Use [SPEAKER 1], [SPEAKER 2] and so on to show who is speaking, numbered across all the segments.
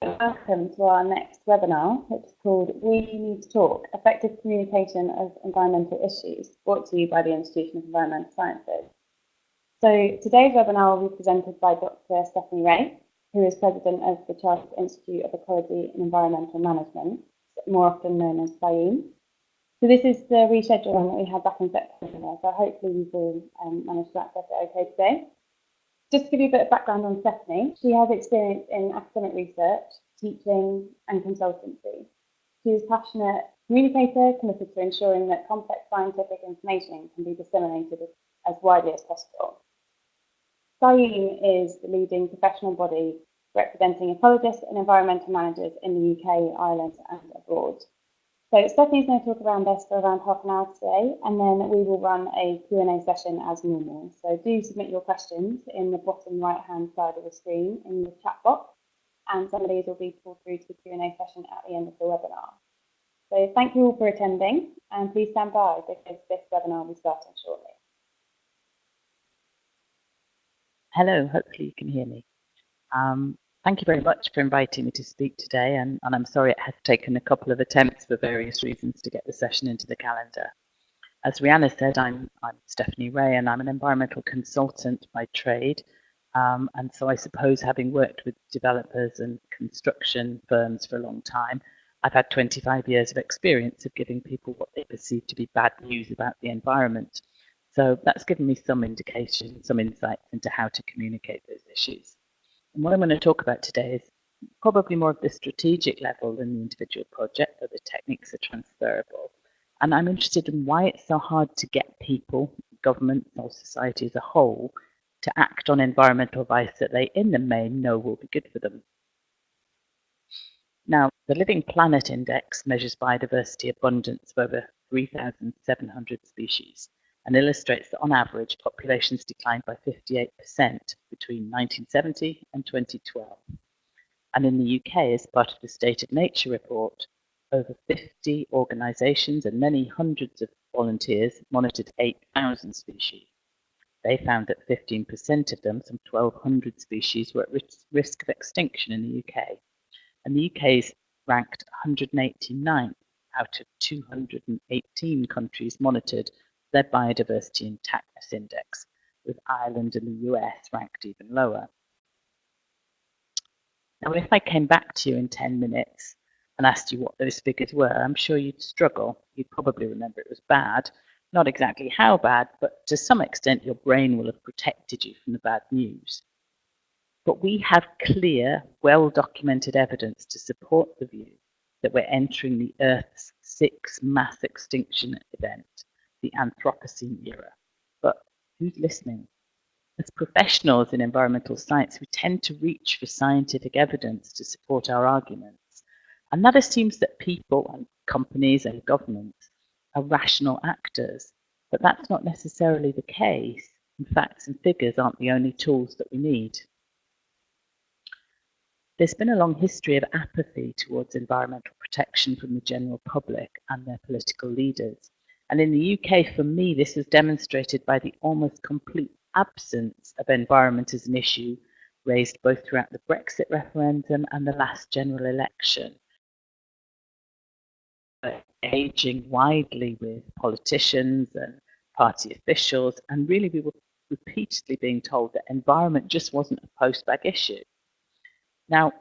[SPEAKER 1] Welcome to our next webinar, which is called We Need to Talk, Effective Communication of Environmental Issues, brought to you by the Institution of Environmental Sciences. So today's webinar will be presented by Dr. Stephanie Wray, who is President of the Chartered Institute of Ecology and Environmental Management, more often known as CIEEM. So this is the rescheduling that we had back in September, so hopefully you will manage to access it okay today. Just to give you a bit of background on Stephanie, she has experience in academic research, teaching and consultancy. She is a passionate communicator committed to ensuring that complex scientific information can be disseminated as widely as possible. CIEEM is the leading professional body representing ecologists and environmental managers in the UK, Ireland and abroad. So Stephanie's going to talk around this for around half an hour today, and then we will run a Q&A session as normal. So do submit your questions in the bottom right-hand side of the screen in the chat box, and some of these will be pulled through to the Q&A session at the end of the webinar. So thank you all for attending, and please stand by because this webinar will be starting shortly.
[SPEAKER 2] Hello, hopefully you can hear me. Thank you very much for inviting me to speak today, and I'm sorry it has taken a couple of attempts for various reasons to get the session into the calendar. As Rihanna said, I'm Stephanie Wray, and I'm an environmental consultant by trade, and so I suppose having worked with developers and construction firms for a long time, I've had 25 years of experience of giving people what they perceive to be bad news about the environment. So that's given me some indication, some insights into how to communicate those issues. And what I'm going to talk about today is probably more of the strategic level than the individual project, though the techniques are transferable. And I'm interested in why it's so hard to get people, governments, or society as a whole to act on environmental advice that they, in the main, know will be good for them. Now, the Living Planet Index measures biodiversity abundance of over 3,700 species and illustrates that on average populations declined by 58% between 1970 and 2012. And in the UK, as part of the State of Nature report, over 50 organisations and many hundreds of volunteers monitored 8,000 species. They found that 15% of them, some 1,200 species, were at risk of extinction in the UK. And the UK is ranked 189th out of 218 countries monitored their biodiversity intactness index, with Ireland and the US ranked even lower. Now, if I came back to you in 10 minutes and asked you what those figures were, I'm sure you'd struggle. You'd probably remember it was bad. Not exactly how bad, but to some extent your brain will have protected you from the bad news. But we have clear, well-documented evidence to support the view that we're entering the Earth's sixth mass extinction event, the Anthropocene era. But who's listening? As professionals in environmental science, we tend to reach for scientific evidence to support our arguments. And that assumes that people and companies and governments are rational actors. But that's not necessarily the case. And facts and figures aren't the only tools that we need. There's been a long history of apathy towards environmental protection from the general public and their political leaders. And in the UK, for me, this was demonstrated by the almost complete absence of environment as an issue raised both throughout the Brexit referendum and the last general election. Engaging widely with politicians and party officials, and really we were repeatedly being told that environment just wasn't a post-bag issue. Now,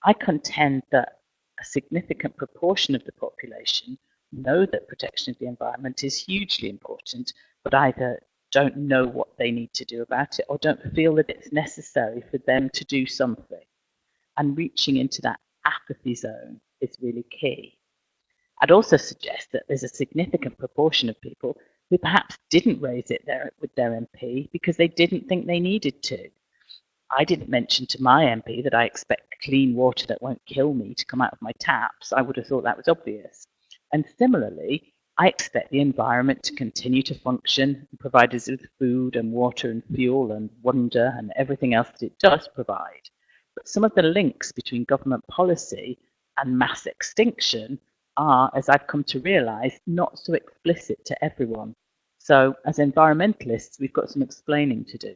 [SPEAKER 2] I contend that a significant proportion of the population know that protection of the environment is hugely important, but either don't know what they need to do about it or don't feel that it's necessary for them to do something. And reaching into that apathy zone is really key. I'd also suggest that there's a significant proportion of people who perhaps didn't raise it with their MP because they didn't think they needed to. I didn't mention to my MP that I expect clean water that won't kill me to come out of my taps. I would have thought that was obvious. And similarly, I expect the environment to continue to function and provide us with food and water and fuel and wonder and everything else that it does provide. But some of the links between government policy and mass extinction are, as I've come to realise, not so explicit to everyone. So as environmentalists, we've got some explaining to do.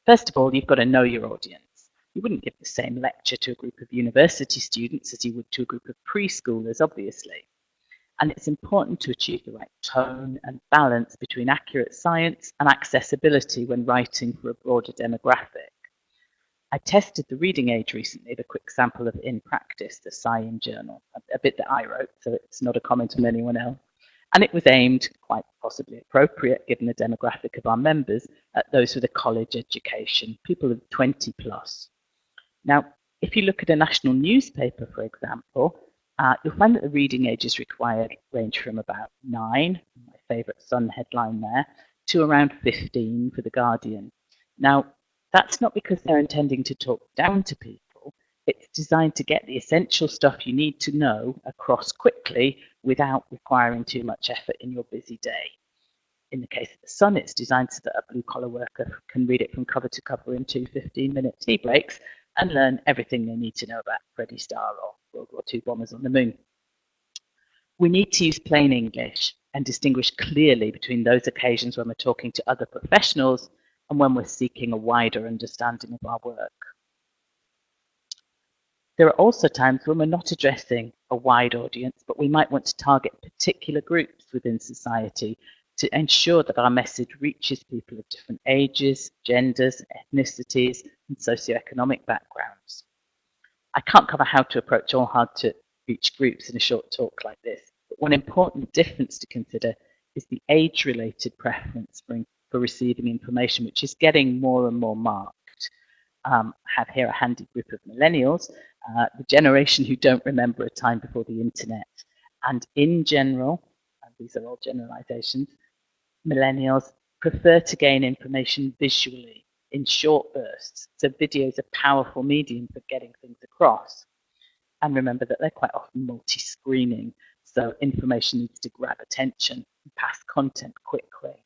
[SPEAKER 2] First of all, you've got to know your audience. You wouldn't give the same lecture to a group of university students as you would to a group of preschoolers, obviously. And it's important to achieve the right tone and balance between accurate science and accessibility when writing for a broader demographic. I tested the reading age recently, the quick sample of In Practice, the CIEEM journal, a bit that I wrote, so it's not a comment on anyone else. And it was aimed, quite possibly appropriate given the demographic of our members, at those with a college education, people of 20 plus. Now, if you look at a national newspaper, for example, you'll find that the reading ages required range from about 9, my favourite Sun headline there, to around 15 for The Guardian. Now, that's not because they're intending to talk down to people. It's designed to get the essential stuff you need to know across quickly without requiring too much effort in your busy day. In the case of The Sun, it's designed so that a blue-collar worker can read it from cover to cover in 2 15-minute tea breaks and learn everything they need to know about Freddie Starr or World War II bombers on the moon. We need to use plain English and distinguish clearly between those occasions when we're talking to other professionals and when we're seeking a wider understanding of our work. There are also times when we're not addressing a wide audience, but we might want to target particular groups within society to ensure that our message reaches people of different ages, genders, ethnicities, and socioeconomic backgrounds. I can't cover how to approach all hard-to-reach groups in a short talk like this, but one important difference to consider is the age-related preference for receiving information, which is getting more and more marked. I have here a handy group of millennials, the generation who don't remember a time before the internet. And in general, and these are all generalizations, millennials prefer to gain information visually in short bursts. So video is a powerful medium for getting things across. And remember that they're quite often multi-screening, so information needs to grab attention and pass content quickly.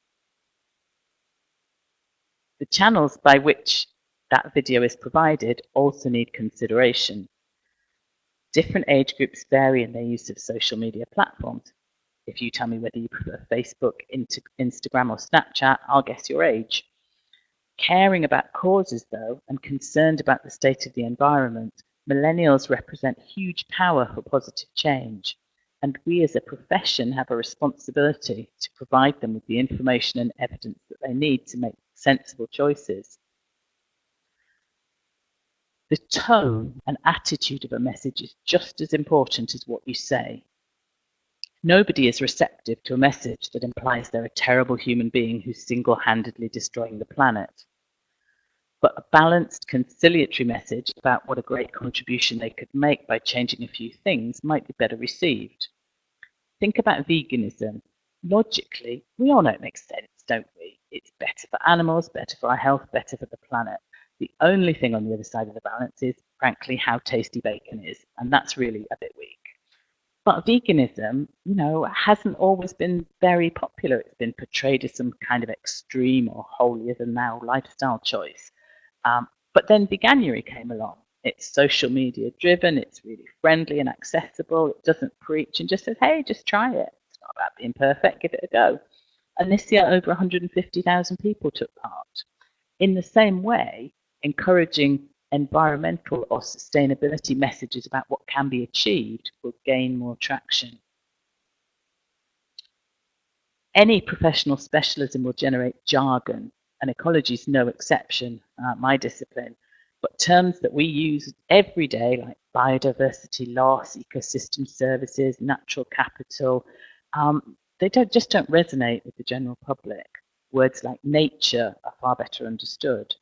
[SPEAKER 2] The channels by which that video is provided also need consideration. Different age groups vary in their use of social media platforms. If you tell me whether you prefer Facebook, Instagram, or Snapchat, I'll guess your age. Caring about causes, though, and concerned about the state of the environment, millennials represent huge power for positive change. And we as a profession have a responsibility to provide them with the information and evidence that they need to make sensible choices. The tone and attitude of a message is just as important as what you say. Nobody is receptive to a message that implies they're a terrible human being who's single-handedly destroying the planet. But a balanced, conciliatory message about what a great contribution they could make by changing a few things might be better received. Think about veganism. Logically, we all know it makes sense, don't we? It's better for animals, better for our health, better for the planet. The only thing on the other side of the balance is, frankly, how tasty bacon is, and that's really a bit weak. But veganism, hasn't always been very popular. It's been portrayed as some kind of extreme or holier-than-thou lifestyle choice. But then Veganuary came along. It's social media driven, it's really friendly and accessible, it doesn't preach and just says, hey, just try it. It's not about being perfect, give it a go. And this year, over 150,000 people took part. In the same way, encouraging environmental or sustainability messages about what can be achieved will gain more traction. Any professional specialism will generate jargon, and ecology is no exception, my discipline. But terms that we use every day, like biodiversity loss, ecosystem services, natural capital, they just don't resonate with the general public. Words like nature are far better understood.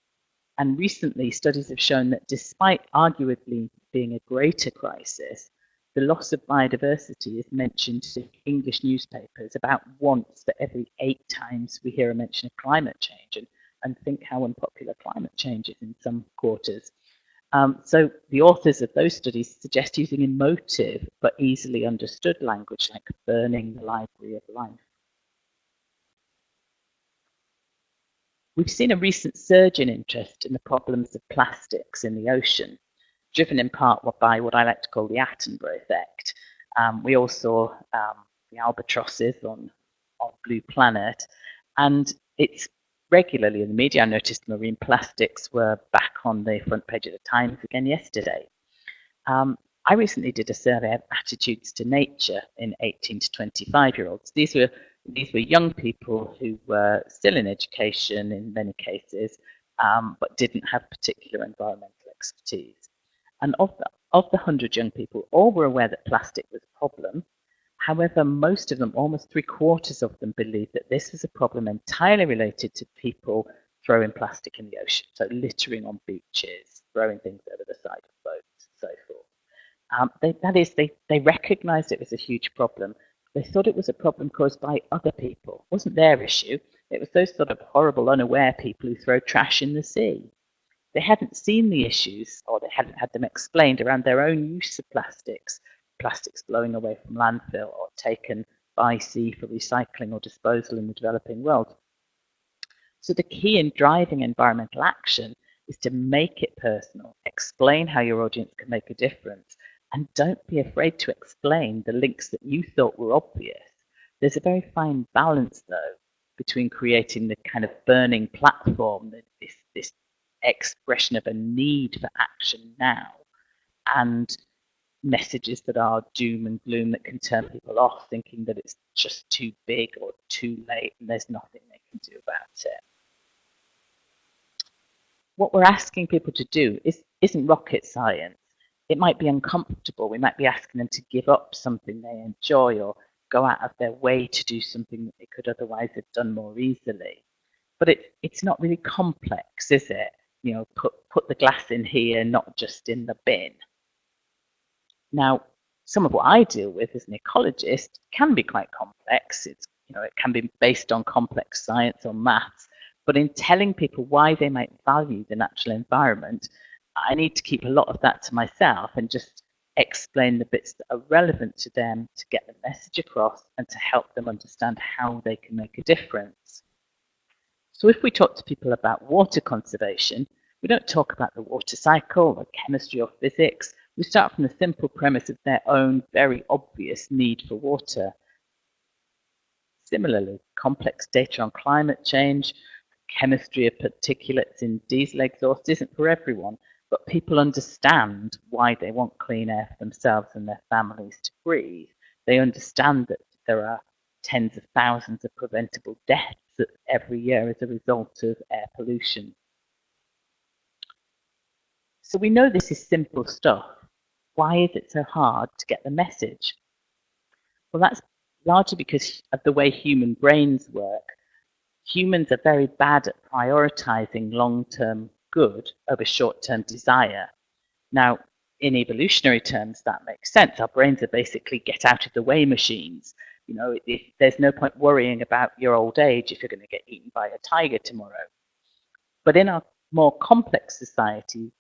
[SPEAKER 2] And recently, studies have shown that despite arguably being a greater crisis, the loss of biodiversity is mentioned in English newspapers about once for every 8 times we hear a mention of climate change. And think how unpopular climate change is in some quarters. So the authors of those studies suggest using emotive but easily understood language like burning the library of life. We've seen a recent surge in interest in the problems of plastics in the ocean, driven in part by what I like to call the Attenborough effect. We all saw the albatrosses on Blue Planet, and it's regularly in the media. I noticed marine plastics were back on the front page of the Times again yesterday. I recently did a survey of attitudes to nature in 18 to 25-year-olds. These were young people who were still in education in many cases, but didn't have particular environmental expertise. And of the 100 young people, all were aware that plastic was a problem. However, most of them, almost 3/4 of them, believed that this was a problem entirely related to people throwing plastic in the ocean, so littering on beaches, throwing things over the side of boats, and so forth. They recognised it was a huge problem. They thought it was a problem caused by other people. It wasn't their issue. It was those sort of horrible, unaware people who throw trash in the sea. They hadn't seen the issues, or they hadn't had them explained around their own use of plastics blowing away from landfill or taken by sea for recycling or disposal in the developing world. So the key in driving environmental action is to make it personal, explain how your audience can make a difference, and don't be afraid to explain the links that you thought were obvious. There's a very fine balance, though, between creating the kind of burning platform, this expression of a need for action now, and messages that are doom and gloom that can turn people off, thinking that it's just too big or too late and there's nothing they can do about it. What we're asking people to do isn't rocket science. It might be uncomfortable. We might be asking them to give up something they enjoy or go out of their way to do something that they could otherwise have done more easily. But it's not really complex, is it? You know, put the glass in here, not just in the bin. Now, some of what I deal with as an ecologist can be quite complex. It can be based on complex science or maths, but in telling people why they might value the natural environment, I need to keep a lot of that to myself and just explain the bits that are relevant to them to get the message across and to help them understand how they can make a difference. So if we talk to people about water conservation, we don't talk about the water cycle or chemistry or physics. We start from the simple premise of their own very obvious need for water. Similarly, complex data on climate change, chemistry of particulates in diesel exhaust isn't for everyone, but people understand why they want clean air for themselves and their families to breathe. They understand that there are tens of thousands of preventable deaths every year as a result of air pollution. So we know this is simple stuff. Why is it so hard to get the message? Well, that's largely because of the way human brains work. Humans are very bad at prioritizing long-term good over short-term desire. Now, in evolutionary terms, that makes sense. Our brains are basically get-out-of-the-way machines. You know, there's no point worrying about your old age if you're going to get eaten by a tiger tomorrow. But in our more complex society,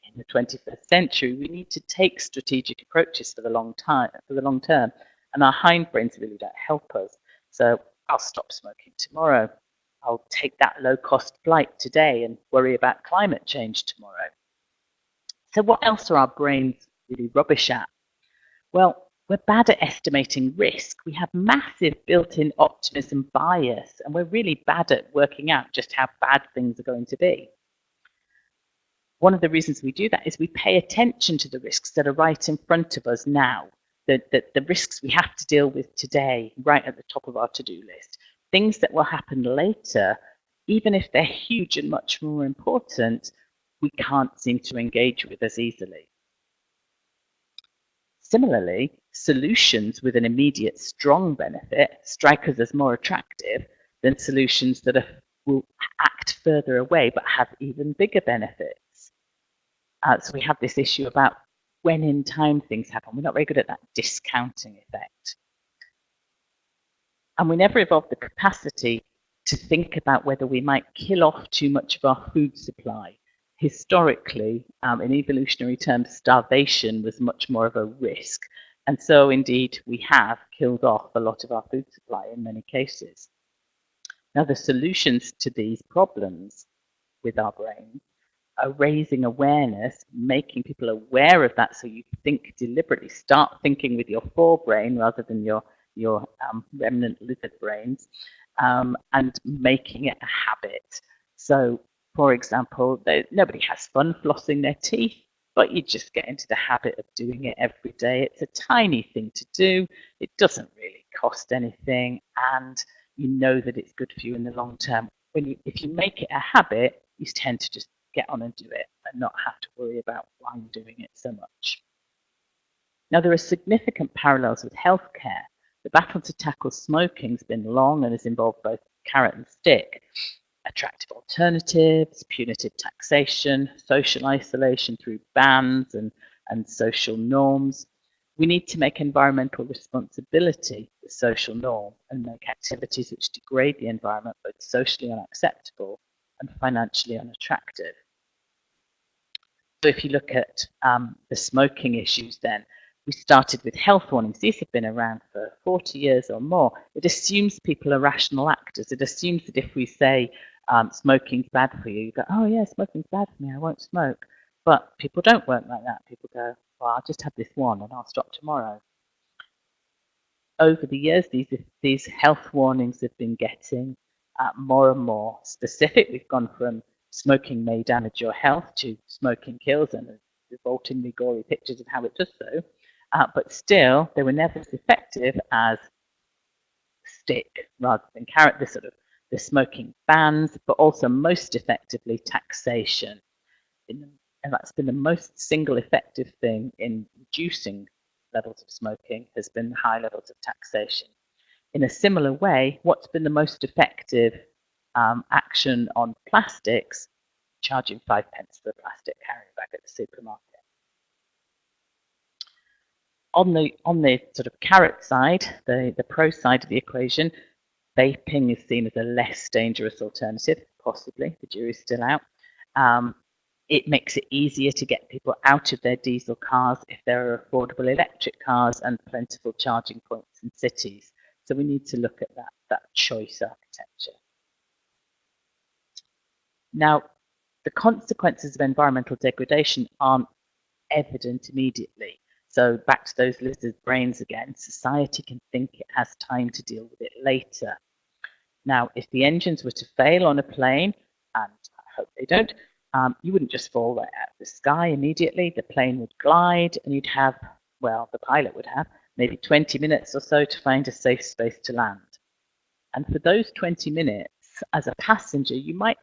[SPEAKER 2] in the 21st century, we need to take strategic approaches for the long term, and our hindbrains really don't help us. So I'll stop smoking tomorrow. I'll take that low-cost flight today and worry about climate change tomorrow. So what else are our brains really rubbish at? Well, we're bad at estimating risk. We have massive built-in optimism bias, and we're really bad at working out just how bad things are going to be. One of the reasons we do that is we pay attention to the risks that are right in front of us now, the risks we have to deal with today, right at the top of our to-do list. Things that will happen later, even if they're huge and much more important, we can't seem to engage with as easily. Similarly, solutions with an immediate strong benefit strike us as more attractive than solutions that will act further away but have even bigger benefits. So we have this issue about when in time things happen. We're not very good at that discounting effect. And we never evolved the capacity to think about whether we might kill off too much of our food supply. Historically, in evolutionary terms, starvation was much more of a risk. And so indeed, we have killed off a lot of our food supply in many cases. Now, the solutions to these problems with our brains are raising awareness, making people aware of that so you think deliberately. Start thinking with your forebrain rather than your remnant lizard brains, and making it a habit. So, for example, nobody has fun flossing their teeth, but you just get into the habit of doing it every day. It's a tiny thing to do. It doesn't really cost anything, and you know that it's good for you in the long term. If you make it a habit, you tend to just get on and do it and not have to worry about why you're doing it so much. Now, there are significant parallels with healthcare. The battle to tackle smoking has been long and has involved both carrot and stick. Attractive alternatives, punitive taxation, social isolation through bans and social norms. We need to make environmental responsibility the social norm and make activities which degrade the environment both socially unacceptable and financially unattractive. So if you look at the smoking issues then, we started with health warnings. These have been around for 40 years or more. It assumes people are rational actors. It assumes that if we say smoking's bad for you, you go, oh yeah, smoking's bad for me, I won't smoke. But people don't work like that. People go, well, I'll just have this one and I'll stop tomorrow. Over the years, these health warnings have been getting more and more specific. We've gone from smoking may damage your health to smoking kills, and revoltingly gory pictures of how it does so. But still, they were never as effective as stick rather than carrot, the smoking bans, but also most effectively taxation. And that's been the most single effective thing in reducing levels of smoking has been high levels of taxation. In a similar way, what's been the most effective action on plastics? Charging 5 pence for a plastic carry bag at the supermarket. On the sort of carrot side, the pro side of the equation, vaping is seen as a less dangerous alternative, possibly. The jury's still out. It makes it easier to get people out of their diesel cars if there are affordable electric cars and plentiful charging points in cities. So we need to look at that choice architecture. Now, the consequences of environmental degradation aren't evident immediately. So back to those lizard brains again, society can think it has time to deal with it later. Now, if the engines were to fail on a plane, and I hope they don't, you wouldn't just fall right out of the sky immediately. The plane would glide and you'd have, well, the pilot would have maybe 20 minutes or so to find a safe space to land. And for those 20 minutes, as a passenger, you might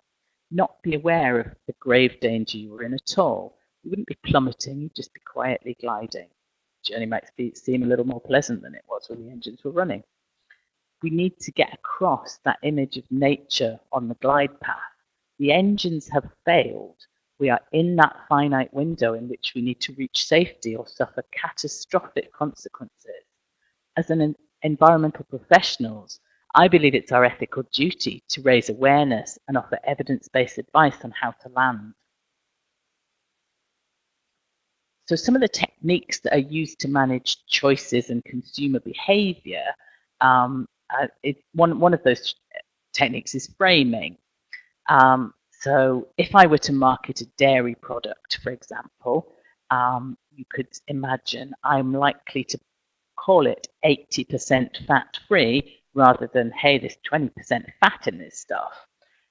[SPEAKER 2] not be aware of the grave danger you were in at all. You wouldn't be plummeting, you'd just be quietly gliding. The journey might seem a little more pleasant than it was when the engines were running. We need to get across that image of nature on the glide path. The engines have failed. We are in that finite window in which we need to reach safety or suffer catastrophic consequences. As environmental professionals, I believe it's our ethical duty to raise awareness and offer evidence-based advice on how to land. So some of the techniques that are used to manage choices and consumer behavior, one of those techniques is framing. So if I were to market a dairy product, for example, you could imagine I'm likely to call it 80% fat-free rather than, hey, there's 20% fat in this stuff.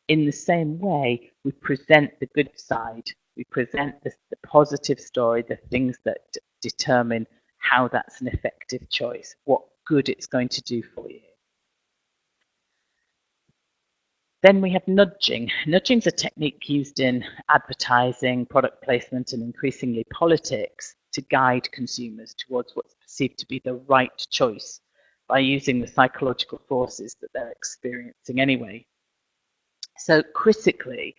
[SPEAKER 2] In the same way, we present the good side. We present the positive story, the things that determine how that's an effective choice, what good it's going to do for you. Then we have nudging. Nudging is a technique used in advertising, product placement, and increasingly politics to guide consumers towards what's perceived to be the right choice by using the psychological forces that they're experiencing anyway. So critically,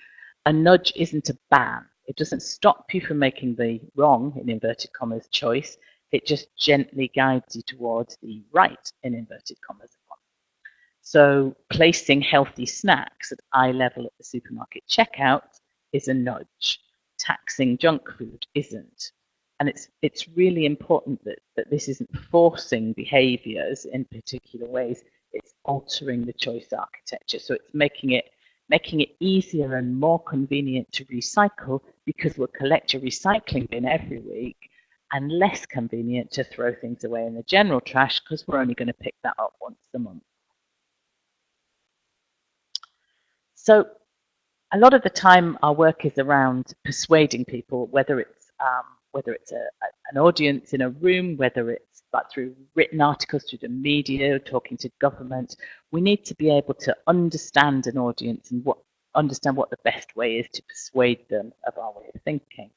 [SPEAKER 2] a nudge isn't a ban. It doesn't stop you from making the wrong, in inverted commas, choice. It just gently guides you towards the right, in inverted commas, one. So placing healthy snacks at eye level at the supermarket checkout is a nudge. Taxing junk food isn't. And it's really important that this isn't forcing behaviors in particular ways. It's altering the choice architecture. So it's making it easier and more convenient to recycle because we'll collect your recycling bin every week, and less convenient to throw things away in the general trash because we're only going to pick that up once a month. So a lot of the time our work is around persuading people, whether it's an audience in a room, whether it's through written articles, through the media, talking to government. We need to be able to understand an audience and understand what the best way is to persuade them of our way of thinking.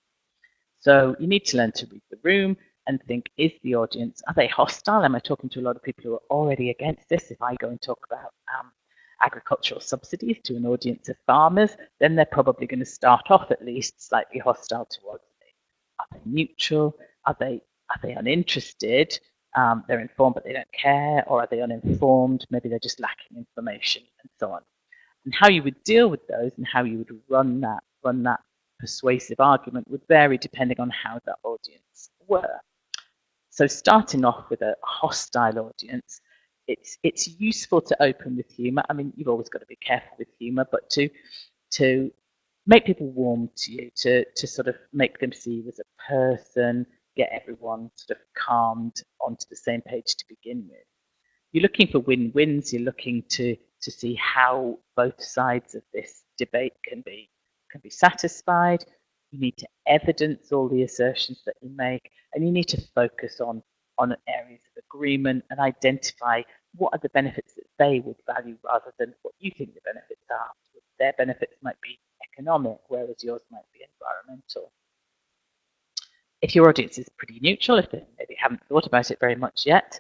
[SPEAKER 2] So you need to learn to read the room and think, is the audience, are they hostile? Am I talking to a lot of people who are already against this? If I go and talk about agricultural subsidies to an audience of farmers, then they're probably going to start off at least slightly hostile towards me. Are they neutral? Are they uninterested? They're informed but they don't care, or are they uninformed? Maybe they're just lacking information, and so on. And how you would deal with those and how you would run that persuasive argument would vary depending on how that audience were. So starting off with a hostile audience, it's useful to open with humour. I mean, you've always got to be careful with humour, but to make people warm to you, to sort of make them see you as a person, get everyone sort of calmed onto the same page to begin with. You're looking for win-wins. You're looking to see how both sides of this debate can be satisfied. You need to evidence all the assertions that you make, and you need to focus on areas of agreement and identify what are the benefits that they would value rather than what you think the benefits are. Their benefits might be economic, whereas yours might be environmental. If your audience is pretty neutral, if they maybe haven't thought about it very much yet,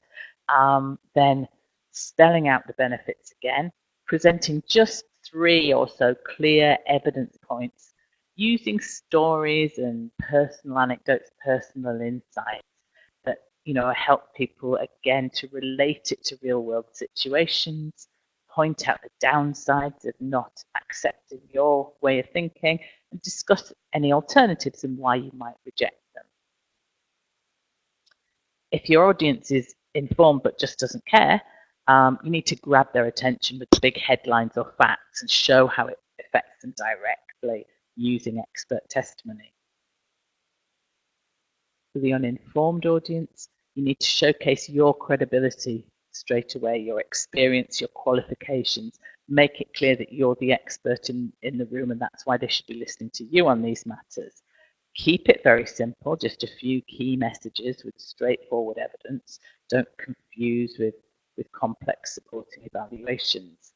[SPEAKER 2] then spelling out the benefits again, presenting just 3 or so clear evidence points, using stories and personal anecdotes, personal insights that help people again to relate it to real world situations, point out the downsides of not accepting your way of thinking, and discuss any alternatives and why you might reject them. If your audience is informed but just doesn't care, you need to grab their attention with big headlines or facts and show how it affects them directly using expert testimony. For the uninformed audience, you need to showcase your credibility straight away, your experience, your qualifications. Make it clear that you're the expert in the room and that's why they should be listening to you on these matters. Keep it very simple, just a few key messages with straightforward evidence. Don't confuse with complex supporting evaluations.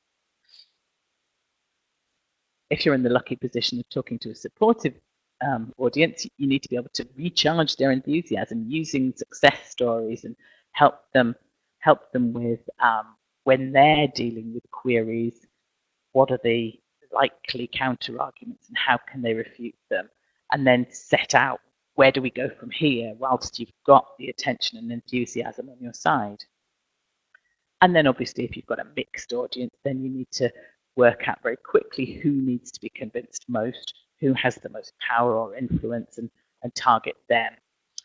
[SPEAKER 2] If you're in the lucky position of talking to a supportive audience, you need to be able to recharge their enthusiasm using success stories and help them with when they're dealing with queries, what are the likely counter arguments and how can they refute them, and then set out where do we go from here whilst you've got the attention and enthusiasm on your side. And then obviously if you've got a mixed audience, then you need to work out very quickly who needs to be convinced most, who has the most power or influence, and target them.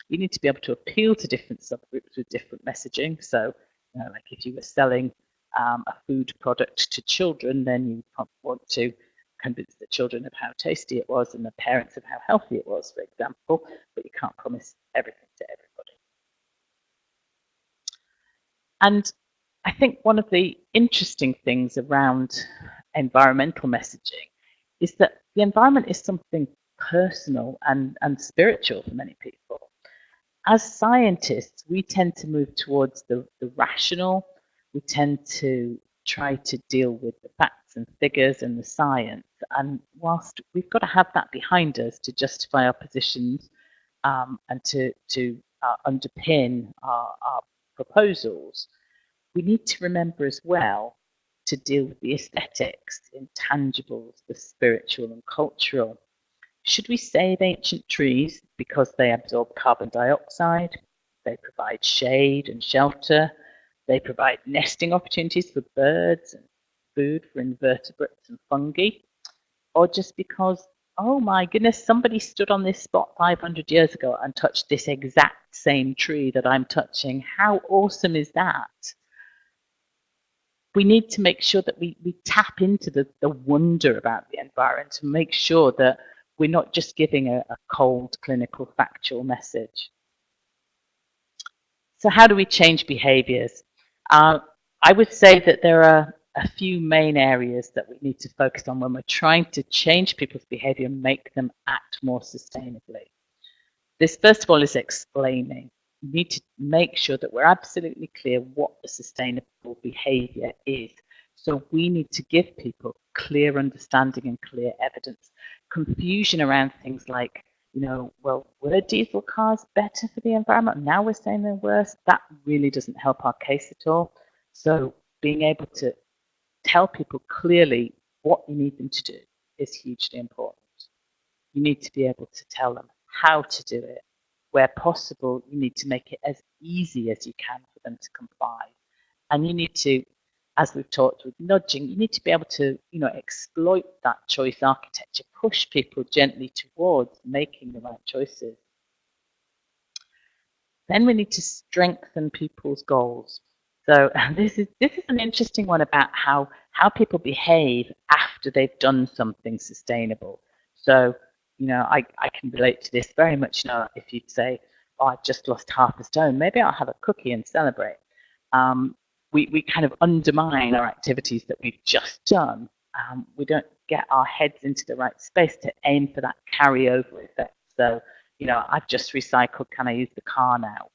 [SPEAKER 2] You need to be able to appeal to different subgroups with different messaging. So like if you were selling a food product to children, then you want to convince the children of how tasty it was and the parents of how healthy it was, for example, but you can't promise everything to everybody. And I think one of the interesting things around environmental messaging is that the environment is something personal and spiritual for many people. As scientists, we tend to move towards the rational. We tend to try to deal with the facts and figures and the science. And whilst we've got to have that behind us to justify our positions and to underpin our proposals, we need to remember as well to deal with the aesthetics, the intangibles, the spiritual and cultural. Should we save ancient trees because they absorb carbon dioxide, they provide shade and shelter, they provide nesting opportunities for birds and food for invertebrates and fungi, or just because, oh my goodness, somebody stood on this spot 500 years ago and touched this exact same tree that I'm touching? How awesome is that? We need to make sure that we tap into the wonder about the environment and make sure that we're not just giving a cold, clinical, factual message. So how do we change behaviours? I would say that there are a few main areas that we need to focus on when we're trying to change people's behaviour and make them act more sustainably. This, first of all, is explaining. We need to make sure that we're absolutely clear what the sustainable behaviour is. So we need to give people clear understanding and clear evidence. Confusion around things like, well, were diesel cars better for the environment? Now we're saying they're worse. That really doesn't help our case at all. So being able to tell people clearly what you need them to do is hugely important. You need to be able to tell them how to do it. Where possible, you need to make it as easy as you can for them to comply. And you need to, as we've talked with nudging, you need to be able to, exploit that choice architecture, push people gently towards making the right choices. Then we need to strengthen people's goals. So this is an interesting one about how people behave after they've done something sustainable. So, I can relate to this very much. If you'd say, oh, I've just lost half a stone, maybe I'll have a cookie and celebrate. We kind of undermine our activities that we've just done. We don't get our heads into the right space to aim for that carryover effect. So, I've just recycled, can I use the car now?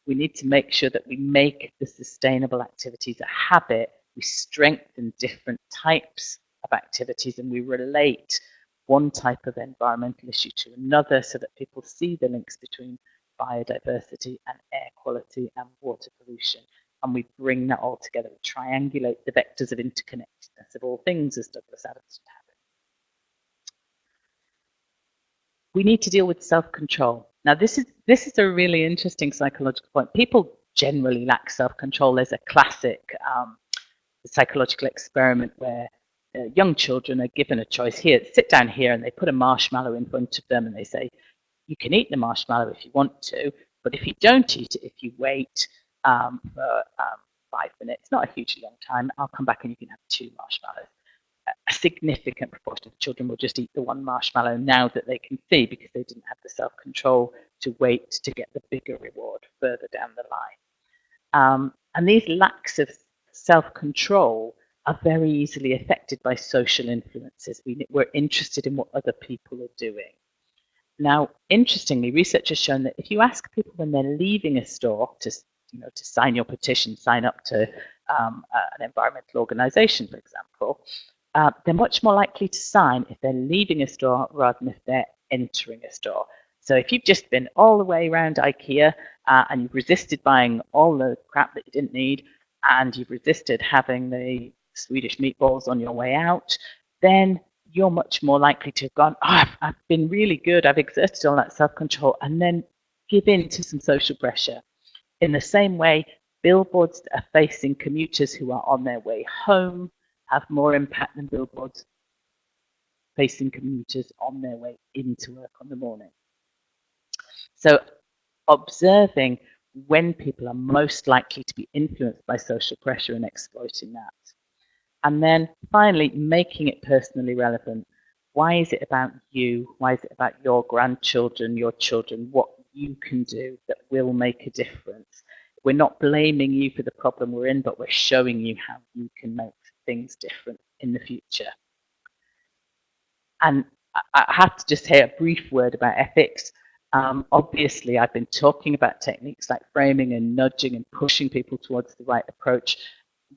[SPEAKER 2] We need to make sure that we make the sustainable activities a habit. We strengthen different types of activities and we relate one type of environmental issue to another so that people see the links between biodiversity and air quality and water pollution. And we bring that all together. We triangulate the vectors of interconnectedness of all things, as Douglas Adams would have it. We need to deal with self-control. Now, this is a really interesting psychological point. People generally lack self-control. There's a classic psychological experiment where young children are given a choice. Here, sit down here, and they put a marshmallow in front of them, and they say, you can eat the marshmallow if you want to, but if you don't eat it, if you wait for 5 minutes, not a hugely long time, I'll come back and you can have 2 marshmallows. A significant proportion of children will just eat the 1 marshmallow now that they can see because they didn't have the self-control to wait to get the bigger reward further down the line. And these lacks of self-control are very easily affected by social influences. We're interested in what other people are doing. Now, interestingly, research has shown that if you ask people when they're leaving a store to sign your petition, sign up to an environmental organisation, for example, they're much more likely to sign if they're leaving a store rather than if they're entering a store. So if you've just been all the way around IKEA and you've resisted buying all the crap that you didn't need, and you've resisted having the Swedish meatballs on your way out, then you're much more likely to have gone, oh, I've been really good, I've exerted all that self-control, and then give in to some social pressure. In the same way, billboards that are facing commuters who are on their way home have more impact than billboards facing commuters on their way into work on the morning. So observing when people are most likely to be influenced by social pressure and exploiting that. And then finally, making it personally relevant. Why is it about you? Why is it about your grandchildren, your children, what you can do that will make a difference? We're not blaming you for the problem we're in, but we're showing you how you can make things different in the future. And I have to just say a brief word about ethics. Obviously, I've been talking about techniques like framing and nudging and pushing people towards the right approach.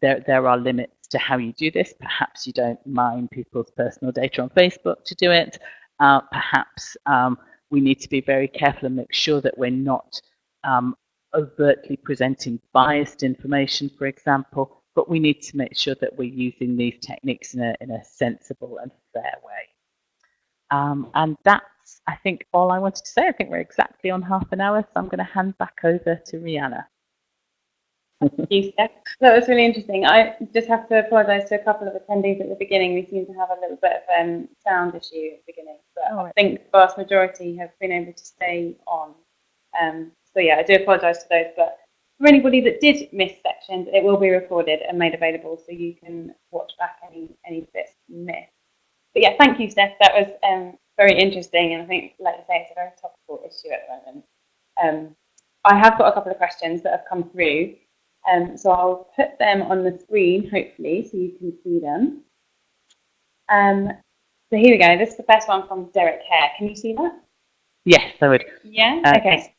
[SPEAKER 2] There are limits to how you do this. Perhaps you don't mine people's personal data on Facebook to do it. Perhaps we need to be very careful and make sure that we're not overtly presenting biased information, for example, but we need to make sure that we're using these techniques in a sensible and fair way. And that's, I think, all I wanted to say. I think we're exactly on half an hour, so I'm going to hand back over to Rihanna.
[SPEAKER 1] Thank you, Steph. That was really interesting. I just have to apologise to a couple of attendees at the beginning. We seem to have a little bit of sound issue at the beginning, but I think the vast majority have been able to stay on. So yeah, I do apologise to those, but for anybody that did miss sections, it will be recorded and made available, so you can watch back any bits missed. But yeah, thank you, Steph. That was very interesting, and I think, like you say, it's a very topical issue at the moment. I have got a couple of questions that have come through. So I'll put them on the screen, hopefully, so you can see them. So here we go. This is the first one from Derek Hare. Can you see that?
[SPEAKER 2] Yes, I would.
[SPEAKER 1] Yeah? Okay.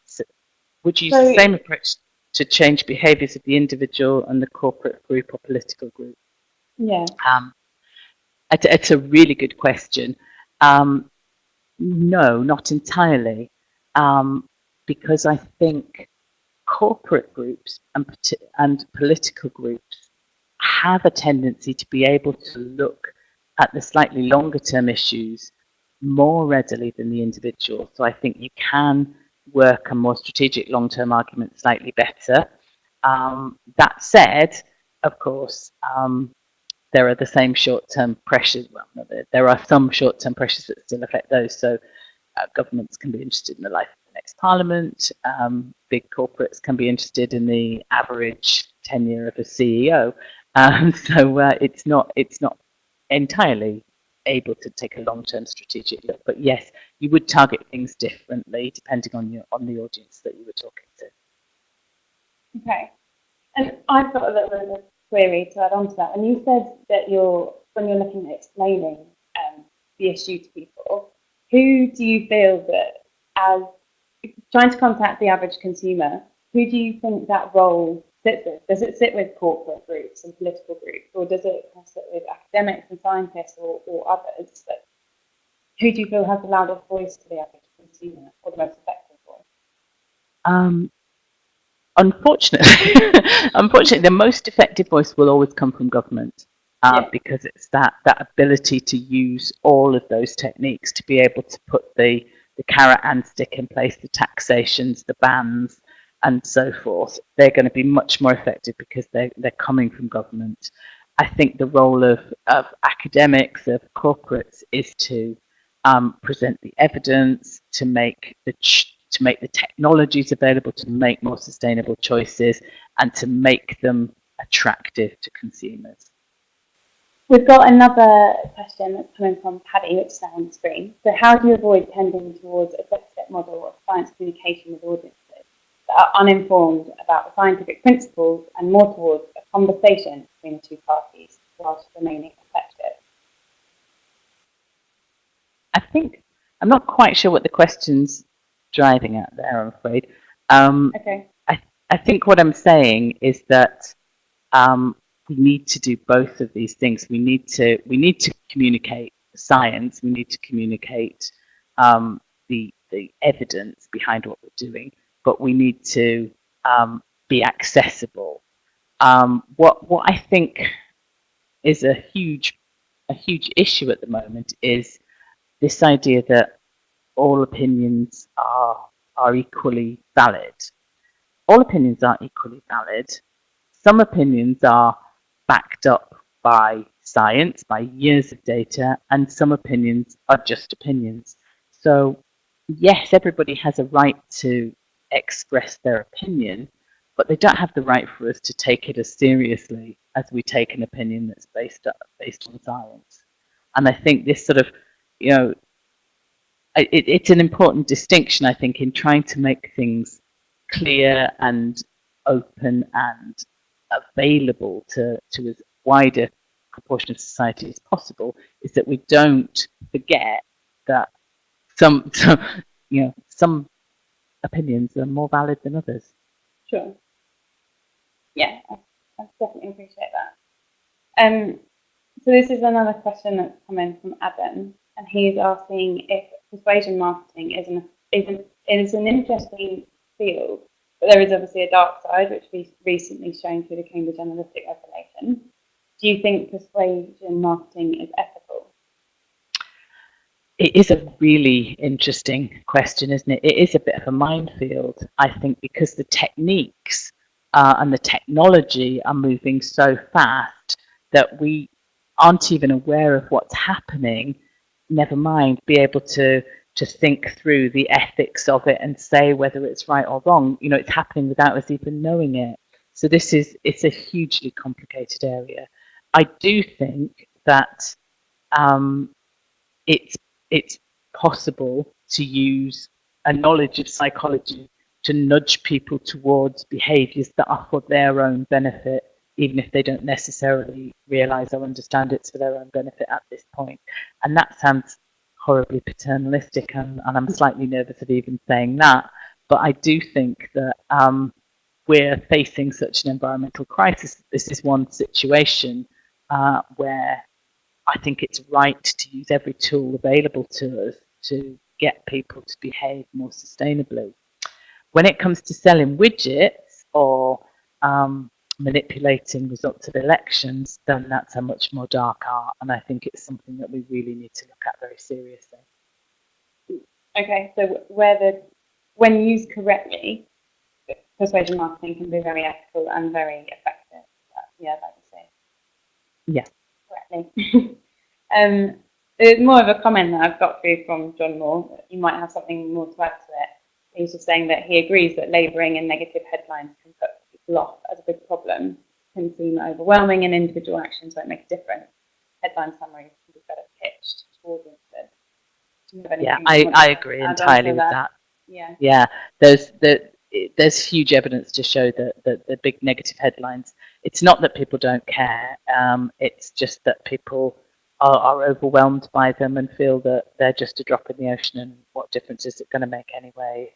[SPEAKER 2] Would you use the same approach to change behaviours of the individual and the corporate group or political group?
[SPEAKER 1] Yeah.
[SPEAKER 2] It's a really good question. No, not entirely, because I think corporate groups and political groups have a tendency to be able to look at the slightly longer term issues more readily than the individual. So I think you can work a more strategic long term argument slightly better. That said, of course, there are the same short-term pressures. Well, no, there are some short-term pressures that still affect those. So governments can be interested in the life of the next parliament. Big corporates can be interested in the average tenure of a CEO. So it's not entirely able to take a long-term strategic look. But yes, you would target things differently depending on the audience that you were talking to.
[SPEAKER 1] Okay. And I've got a little bit of a query to add on to that. And you said that when you're looking at explaining the issue to people, who do you feel that, as trying to contact the average consumer, who do you think that role sits with? Does it sit with corporate groups and political groups, or does it sit with academics and scientists or others? But who do you feel has the loudest voice to the average consumer, or the most effective voice?
[SPEAKER 2] Unfortunately, the most effective voice will always come from government, because it's that ability to use all of those techniques to be able to put the carrot and stick in place, the taxations, the bans, and so forth. They're going to be much more effective because they're coming from government. I think the role of academics, of corporates, is to present the evidence, to make the technologies available to make more sustainable choices and to make them attractive to consumers.
[SPEAKER 1] We've got another question that's coming from Paddy, which is now on the screen. So how do you avoid tending towards a set model of science communication with audiences that are uninformed about the scientific principles and more towards a conversation between the two parties whilst remaining effective?
[SPEAKER 2] I'm not quite sure what the question's driving at there, I'm afraid.
[SPEAKER 1] Okay.
[SPEAKER 2] I think what I'm saying is that we need to do both of these things. We need to communicate science. We need to communicate the evidence behind what we're doing, but we need to be accessible. What I think is a huge issue at the moment is this idea that all opinions are equally valid. All opinions aren't equally valid. Some opinions are backed up by science, by years of data, and some opinions are just opinions. So yes, everybody has a right to express their opinion, but they don't have the right for us to take it as seriously as we take an opinion that's based on science. And I think this sort of, it's an important distinction, I think, in trying to make things clear and open and available to as wide a proportion of society as possible, is that we don't forget that some opinions are more valid than others.
[SPEAKER 1] Sure. Yeah, I definitely appreciate that. So this is another question that's come in from Adam, and he's asking if persuasion marketing is an interesting field, but there is obviously a dark side, which we've recently shown through the Cambridge Analytic revelation. Do you think persuasion marketing is ethical?
[SPEAKER 2] It is a really interesting question, isn't it? It is a bit of a minefield, I think, because the techniques and the technology are moving so fast that we aren't even aware of what's happening, never mind be able to think through the ethics of it and say whether it's right or wrong. It's happening without us even knowing it. So it's a hugely complicated area. I do think that it's possible to use a knowledge of psychology nudge people towards behaviours that are for their own benefit, even if they don't necessarily realise or understand it's for their own benefit at this point. And that sounds horribly paternalistic, and I'm slightly nervous of even saying that. But I do think that we're facing such an environmental crisis. This is one situation where I think it's right to use every tool available to us to get people to behave more sustainably. When it comes to selling widgets or manipulating results of elections, then that's a much more dark art, and I think it's something that we really need to look at very seriously.
[SPEAKER 1] Okay, so when used correctly, persuasion marketing can be very ethical and very effective. Yeah, like you say.
[SPEAKER 2] Yeah.
[SPEAKER 1] Correctly. There's more of a comment that I've got through from John Moore. You might have something more to add to it. He's just saying that he agrees that labouring in negative headlines can put people off as a big problem, can seem overwhelming, and individual actions won't make a difference. Headline summaries can be better pitched to audiences.
[SPEAKER 2] Yeah, I agree entirely with that.
[SPEAKER 1] Yeah.
[SPEAKER 2] There's huge evidence to show that the big negative headlines, it's not that people don't care, it's just that people are overwhelmed by them and feel that they're just a drop in the ocean, and what difference is it going to make anyway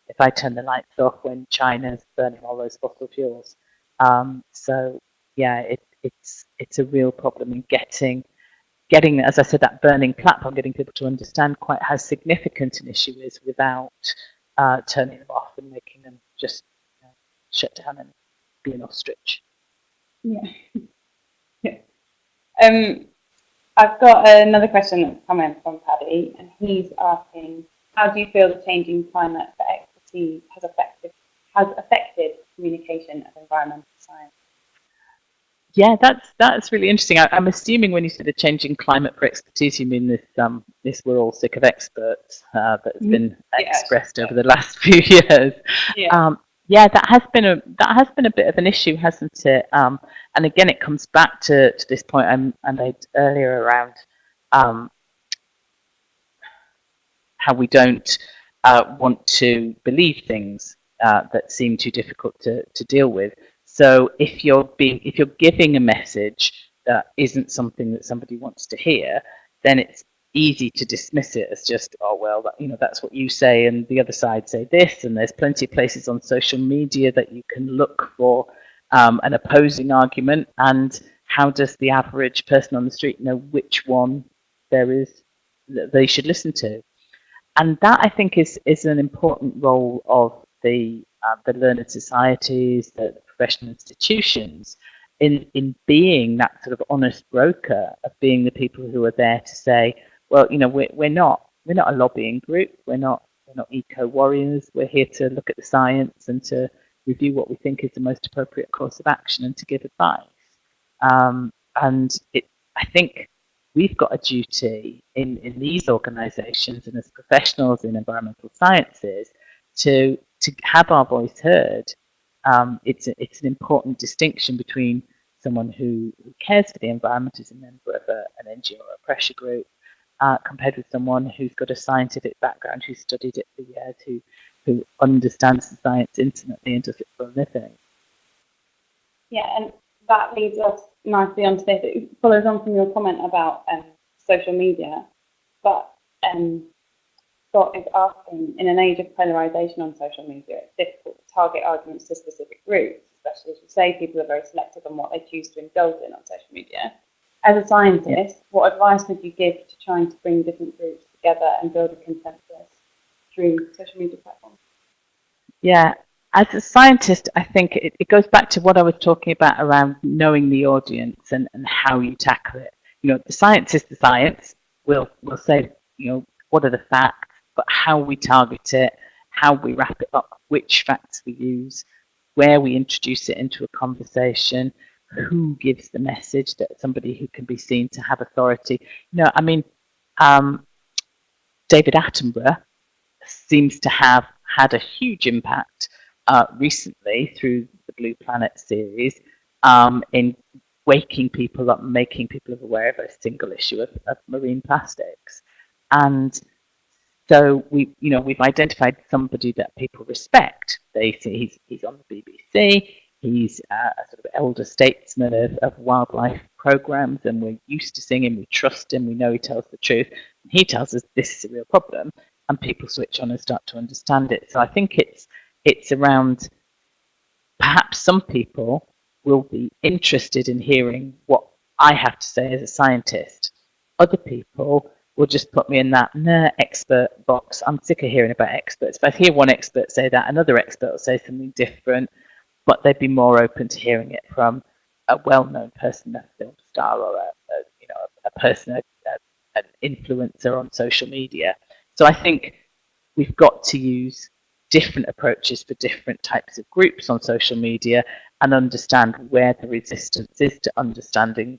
[SPEAKER 2] if I turn the lights off when China's burning all those fossil fuels. So yeah, it's a real problem in getting, as I said, that burning platform, getting people to understand quite how significant an issue is without turning them off and making them just shut down and be an ostrich.
[SPEAKER 1] Yeah. I've got another question that's come in from Paddy, and he's asking, how do you feel the changing climate for expertise has affected communication of environmental science?
[SPEAKER 2] Yeah, that's really interesting. I'm assuming when you say the changing climate for expertise, you mean this we're all sick of experts that's been expressed over the last few years. Yeah, that has been a bit of an issue, hasn't it? And again, it comes back to this point I made earlier around how we don't want to believe things that seem too difficult to deal with. So if you're giving a message that isn't something that somebody wants to hear, then it's easy to dismiss it as just, oh well, that's what you say, and the other side say this, and there's plenty of places on social media that you can look for an opposing argument. And how does the average person on the street know which one there is that they should listen to? And that, I think, is an important role of the learned societies, the professional institutions, in being that sort of honest broker, of being the people who are there to say, well, we're not a lobbying group, we're not eco warriors, we're here to look at the science and to review what we think is the most appropriate course of action and to give advice. I think we've got a duty in these organisations and as professionals in environmental sciences to have our voice heard. It's an important distinction between someone who cares for the environment, as a member of an NGO or a pressure group, compared with someone who's got a scientific background, who's studied it for years, who understands the science intimately and does it for a living. Yeah, and that leads us nicely on to this. It follows on from your comment about social media, but Scott is asking, in an age of polarisation on social media, it's difficult to target arguments to specific groups, especially as you say, people are very selective on what they choose to indulge in on social media. As a scientist, what advice would you give to trying to bring different groups together and build a consensus through social media platforms? Yeah, as a scientist, I think it goes back to what I was talking about around knowing the audience and how you tackle it. The science is the science. We'll say, what are the facts, but how we target it, how we wrap it up, which facts we use, where we introduce it into a conversation, who gives the message, that somebody who can be seen to have authority. David Attenborough seems to have had a huge impact recently through the Blue Planet series in waking people up, making people aware of a single issue of marine plastics. And So we've identified somebody that people respect. They see he's on the BBC. He's a sort of elder statesman of wildlife programs, and we're used to seeing him. We trust him. We know he tells the truth. And he tells us this is a real problem, and people switch on and start to understand it. So I think it's around, perhaps some people will be interested in hearing what I have to say as a scientist. Other people will just put me in that expert box. I'm sick of hearing about experts. If I hear one expert say that, another expert will say something different, but they'd be more open to hearing it from a well-known person, a film star, or a person, an influencer on social media. So I think we've got to use different approaches for different types of groups on social media and understand where the resistance is to understanding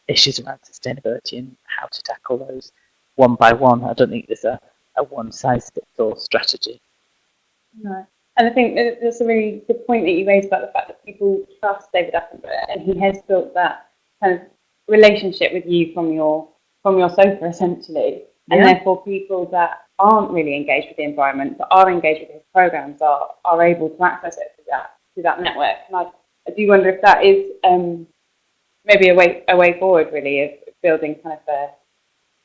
[SPEAKER 2] issues around sustainability and how to tackle those one by one. I don't think there's a one-size-fits-all strategy.
[SPEAKER 1] No. And I think that's a really good point that you raised about the fact that people trust David Attenborough, and he has built that kind of relationship with you from your sofa, essentially. And therefore people that aren't really engaged with the environment, but are engaged with his programs, are able to access it through that network. And I do wonder if that is maybe a way forward, really, of building kind of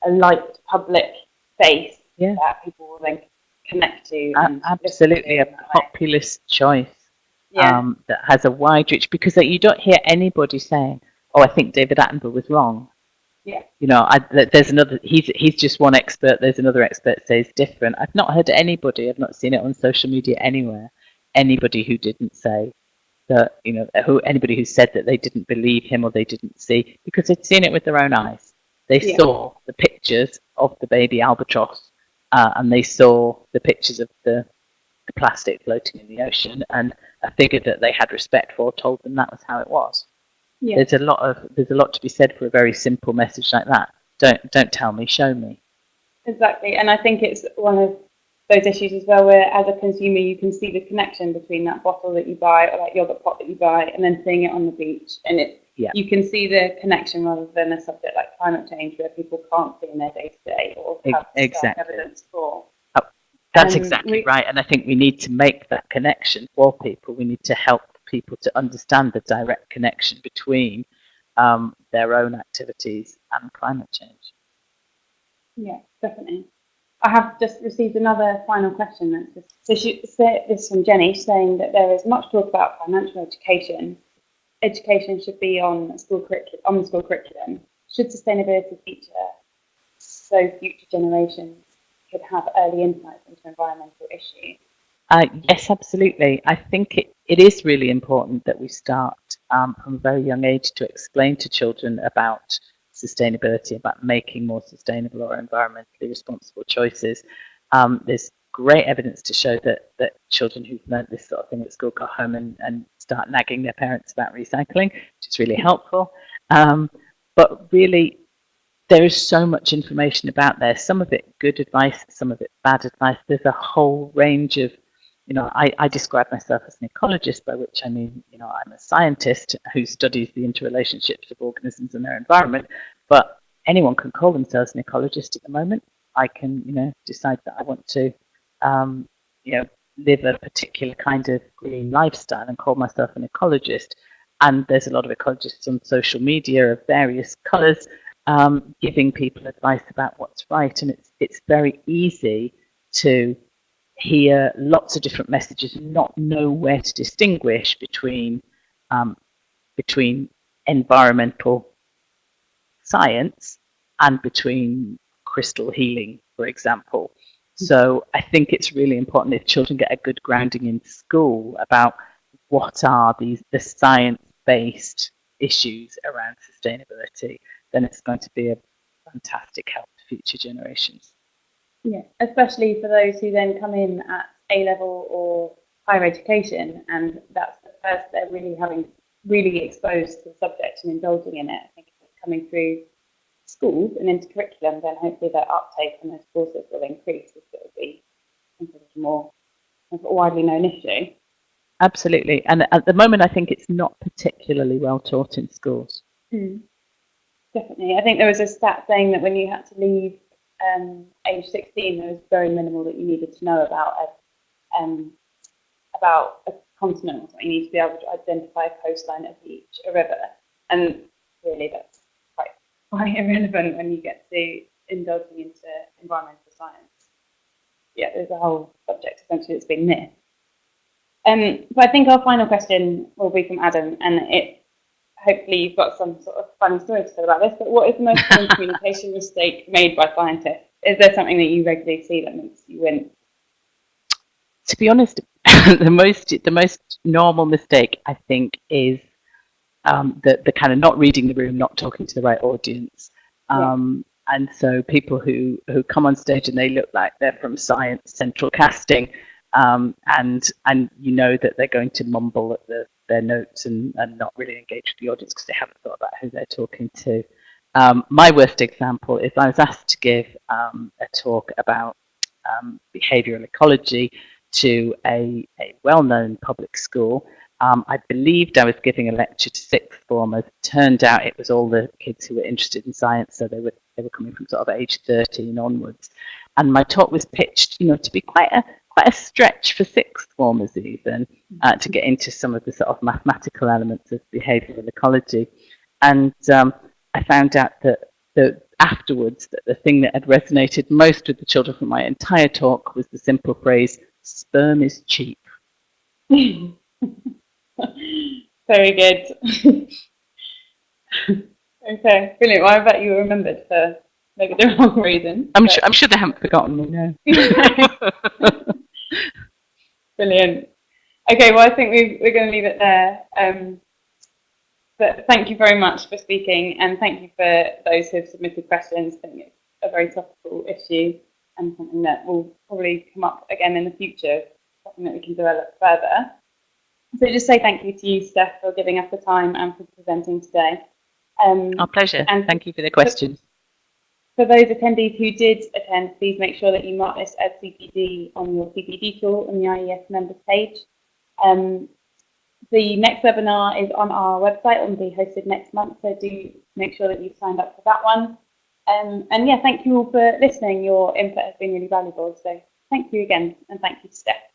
[SPEAKER 1] a light public space that people will then connect to. And
[SPEAKER 2] absolutely, a populist choice that has a wide reach, because you don't hear anybody saying, "Oh, I think David Attenborough was wrong."
[SPEAKER 1] Yeah.
[SPEAKER 2] There's another. He's just one expert. There's another expert says different. I've not heard anybody. I've not seen it on social media anywhere. Anybody who didn't say that, anybody who said that they didn't believe him or they didn't see, because they'd seen it with their own eyes. They saw the pictures of the baby albatross, and they saw the pictures of the plastic floating in the ocean, and a figure that they had respect for told them that was how it was. Yeah. There's a lot to be said for a very simple message like that. Don't tell me, show me.
[SPEAKER 1] Exactly, and I think it's one of those issues as well where, as a consumer, you can see the connection between that bottle that you buy or that yogurt pot that you buy, and then seeing it on the beach, and you can see the connection rather than a subject like climate change where people can't see in their day to day or have evidence for.
[SPEAKER 2] That's exactly right, and I think we need to make that connection for people. We need to help people to understand the direct connection between their own activities and climate change.
[SPEAKER 1] Yeah, definitely. I have just received another final question. This is from Jenny, saying that there is much talk about financial education. Education should be on the school curriculum. Should sustainability feature so future generations could have early insights into environmental issues?
[SPEAKER 2] Yes, absolutely. I think it is really important that we start from a very young age to explain to children about sustainability, about making more sustainable or environmentally responsible choices. There's great evidence to show that children who've learned this sort of thing at school go home and start nagging their parents about recycling, which is really helpful. But really, there is so much information about there, some of it good advice, some of it bad advice. There's a whole range of, I describe myself as an ecologist, by which I mean, I'm a scientist who studies the interrelationships of organisms and their environment, but anyone can call themselves an ecologist at the moment. I can, decide that I want to, live a particular kind of green lifestyle and call myself an ecologist. And there's a lot of ecologists on social media of various colours, giving people advice about what's right, and it's very easy to hear lots of different messages and not know where to distinguish between environmental science and between crystal healing, for example. So I think it's really important if children get a good grounding in school about what are the science-based issues around sustainability, then it's going to be a fantastic help to future generations.
[SPEAKER 1] Yeah, especially for those who then come in at A-level or higher education, and that's the first they're really exposed to the subject and indulging in it. I think if it's coming through schools and into curriculum, then hopefully their uptake on those courses will increase, because it will be a more widely known issue.
[SPEAKER 2] Absolutely, and at the moment I think it's not particularly well taught in schools.
[SPEAKER 1] Definitely. I think there was a stat saying that when you had to leave age 16, there was very minimal that you needed to know about a continent or something. You need to be able to identify a coastline, a beach, a river, and really that's quite irrelevant when you get to indulging into environmental science. Yeah, there's a whole subject essentially that's been missed. But I think our final question will be from Adam, and hopefully you've got some sort of funny story to tell about this, but what is the most common communication mistake made by scientists? Is there something that you regularly see that makes you wince?
[SPEAKER 2] To be honest, the most normal mistake, I think, is the kind of not reading the room, not talking to the right audience. And so people who come on stage and they look like they're from Science Central Casting, and you know that they're going to mumble at their notes and not really engage with the audience because they haven't thought about who they're talking to. My worst example is I was asked to give a talk about behavioural ecology to a well-known public school. I believed I was giving a lecture to sixth formers. Turned out it was all the kids who were interested in science, so they were coming from sort of age 13 onwards. And my talk was pitched, to be quite a stretch for sixth formers even, to get into some of the sort of mathematical elements of behavioural ecology. And I found out that afterwards that the thing that had resonated most with the children from my entire talk was the simple phrase, "Sperm is cheap."
[SPEAKER 1] Very good. Okay, brilliant. Well, I bet you remembered for maybe the wrong reason.
[SPEAKER 2] I'm sure they haven't forgotten me, no.
[SPEAKER 1] Brilliant. Okay, well, I think we're going to leave it there. But thank you very much for speaking, and thank you for those who have submitted questions. I think it's a very topical issue and something that will probably come up again in the future, something that we can develop further. So just say thank you to you, Steph, for giving us the time and for presenting today.
[SPEAKER 2] Our pleasure, and thank you for the questions.
[SPEAKER 1] For those attendees who did attend, please make sure that you mark this as CPD on your CPD tool on the IES members page. The next webinar is on our website and will be hosted next month, so do make sure that you've signed up for that one. And yeah, thank you all for listening. Your input has been really valuable, so thank you again, and thank you to Steph.